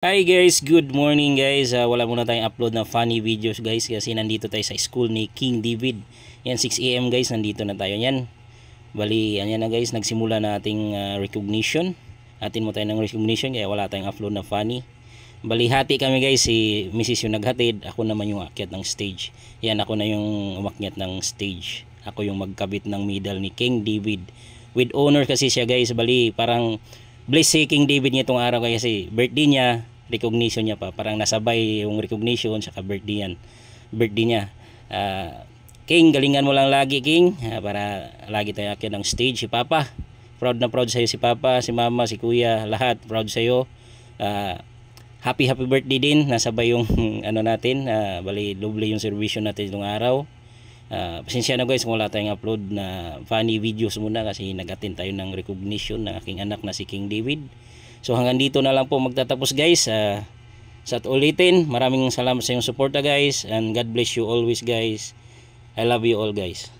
Hi guys, good morning guys. Wala muna tayong upload ng funny videos guys kasi nandito tayo sa school ni King David. Yan 6 AM guys, nandito na tayo yan. Bali, yan na guys, nagsimula na ating recognition. Atin mo tayo ng recognition kaya wala tayong upload na funny. Bali, hati kami guys, si Mrs. yung naghatid, ako naman yung akyat ng stage. Yan, ako na yung umakyat ng stage. Ako yung magkabit ng medal ni King David. With honor kasi siya guys, bali parang bless si King David niya itong araw kasi birthday niya, recognition niya pa. Parang nasabay yung recognition saka birthday yan. Birthday niya. King, galingan mo lang lagi King. Para lagi tayo akyat ng stage. Si Papa, proud na proud sa'yo si Papa, si Mama, si Kuya, lahat proud sa'yo. Happy birthday din. Nasabay yung ano natin. Bali, doble yung servisyo natin itong araw. Pasensya na guys kung wala tayong upload na funny videos muna kasi nag-attend tayo ng recognition ng aking anak na si King David. So hanggang dito na lang po magtatapos guys. Sa ulitin, maraming salamat sa inyong suporta guys, and God bless you always guys. I love you all guys.